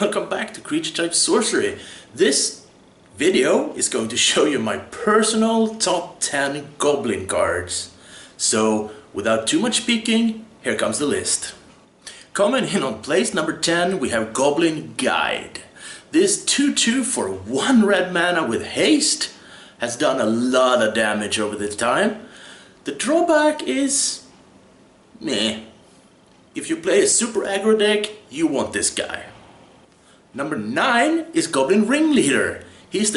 Welcome back to Creature Type Sorcery. This video is going to show you my personal top 10 Goblin cards. So, without too much speaking, here comes the list. Coming in on place number 10, we have Goblin Guide. This 2/2 for 1 red mana with haste has done a lot of damage over the time. The drawback is meh. If you play a super aggro deck, you want this guy. Number 9 is Goblin Ringleader. He's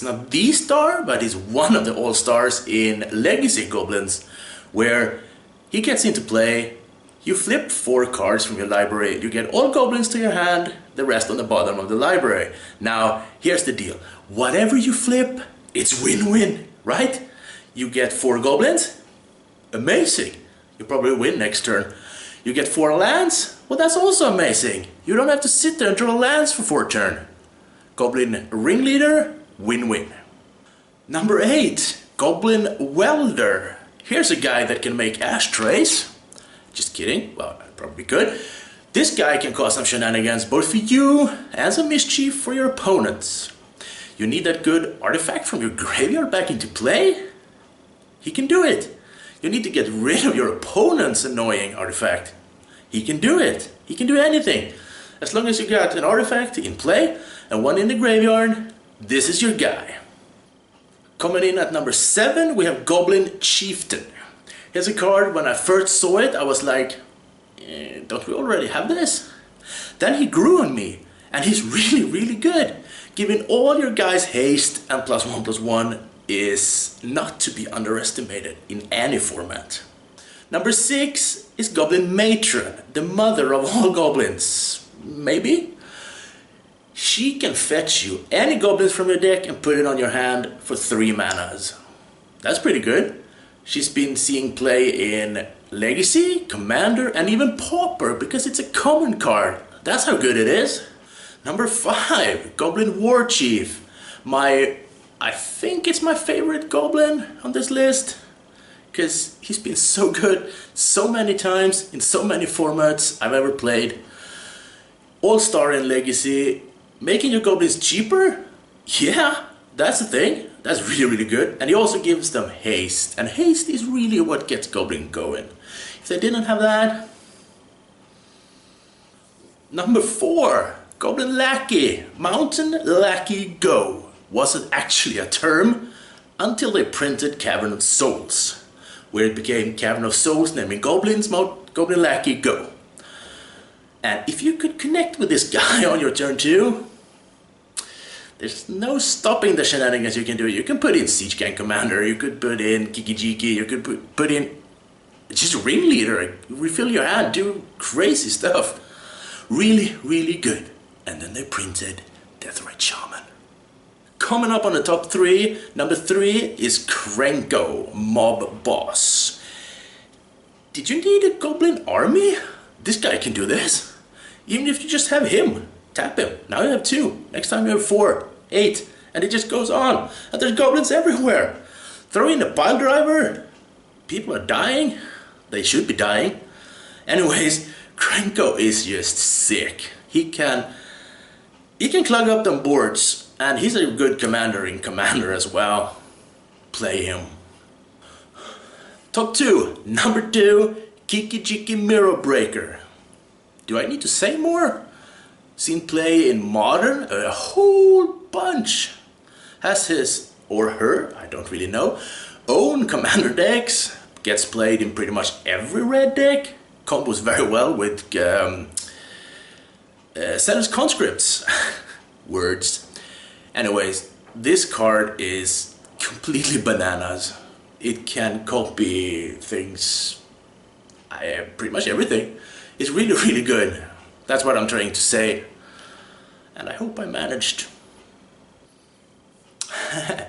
not the star, but he's one of the all-stars in Legacy Goblins, where he gets into play. You flip 4 cards from your library, you get all goblins to your hand, the rest on the bottom of the library. Now, here's the deal. Whatever you flip, it's win-win, right? You get 4 goblins, amazing. You probably win next turn. You get 4 lands, well, that's also amazing. You don't have to sit there and draw lands for 4 turns. Goblin Ringleader, win-win. Number 8, Goblin Welder. Here's a guy that can make ashtrays. Just kidding, well, I probably could. This guy can cause some shenanigans both for you and some mischief for your opponents. You need that good artifact from your graveyard back into play? He can do it. You need to get rid of your opponent's annoying artifact. He can do it. He can do anything. As long as you got an artifact in play and one in the graveyard, this is your guy. Coming in at number 7, we have Goblin Chieftain. Here's a card, when I first saw it, I was like, don't we already have this? Then he grew on me, and he's really good. Giving all your guys haste and +1/+1 is not to be underestimated in any format. Number 6 is Goblin Matron, the mother of all goblins. Maybe? She can fetch you any goblins from your deck and put it on your hand for 3 manas. That's pretty good. She's been seeing play in Legacy, Commander, and even Pauper because it's a common card. That's how good it is. Number 5, Goblin Warchief. I think it's my favorite goblin on this list, because he's been so good so many times in so many formats I've ever played. All-star in Legacy, making your goblins cheaper? Yeah, that's the thing. That's really good. And he also gives them haste, and haste is really what gets goblin going. If they didn't have that... Number 4, Goblin Lackey. Mountain Lackey Go. Wasn't actually a term until they printed Cavern of Souls, where it became Cavern of Souls, naming goblins, Goblin Lackey Go. And if you could connect with this guy on your turn 2, there's no stopping the shenanigans you can do. You can put in Siege Gang Commander, you could put in Kiki-Jiki, you could put in just Ringleader, refill your hand, do crazy stuff. Really good. And then they printed Deathrite Shaman. Coming up on the top 3, number 3 is Krenko, Mob Boss. Did you need a goblin army? This guy can do this. Even if you just have him, tap him. Now you have 2, next time you have 4, 8, and it just goes on. And there's goblins everywhere. Throw in a pile driver. People are dying. They should be dying. Anyways, Krenko is just sick. He can clog up them boards. And he's a good commander in Commander as well. Play him. Top 2, number 2, Kiki-Jiki Mirror Breaker. Do I need to say more? Seen play in Modern a whole bunch. Has his, or her, I don't really know, own Commander decks. Gets played in pretty much every red deck. Combos very well with Settlers Conscripts. Words. Anyways, this card is completely bananas. It can copy things, pretty much everything. It's really good. That's what I'm trying to say. And I hope I managed.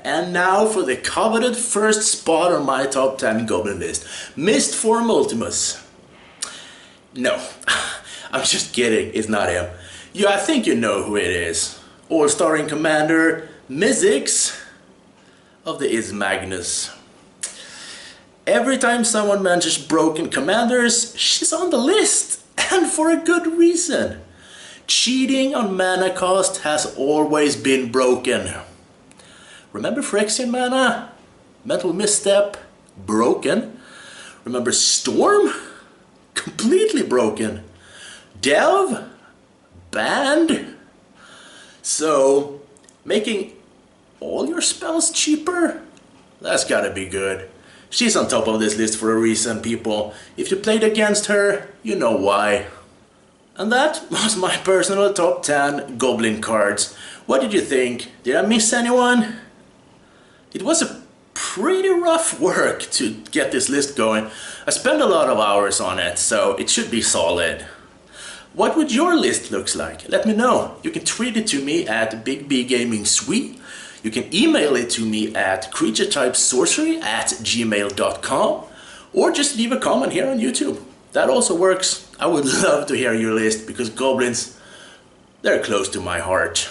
And now for the coveted first spot on my top 10 goblin list. Mistform Ultimus. No, I'm just kidding, it's not him. I think you know who it is. All-star in Commander, Mizzix of the Is Magnus. Every time someone mentions broken commanders, she's on the list, and for a good reason. Cheating on mana cost has always been broken. Remember Phyrexian mana? Mental Misstep? Broken. Remember Storm? Completely broken. Delve? Banned. So, making all your spells cheaper? That's gotta be good. She's on top of this list for a reason, people. If you played against her, you know why. And that was my personal top 10 Goblin cards. What did you think? Did I miss anyone? It was a pretty rough work to get this list going. I spent a lot of hours on it, so it should be solid. What would your list look like? Let me know. You can tweet it to me at BigBGamingSwe. You can email it to me at creaturetypesorcery@gmail.com, or just leave a comment here on YouTube. That also works. I would love to hear your list because goblins, they're close to my heart.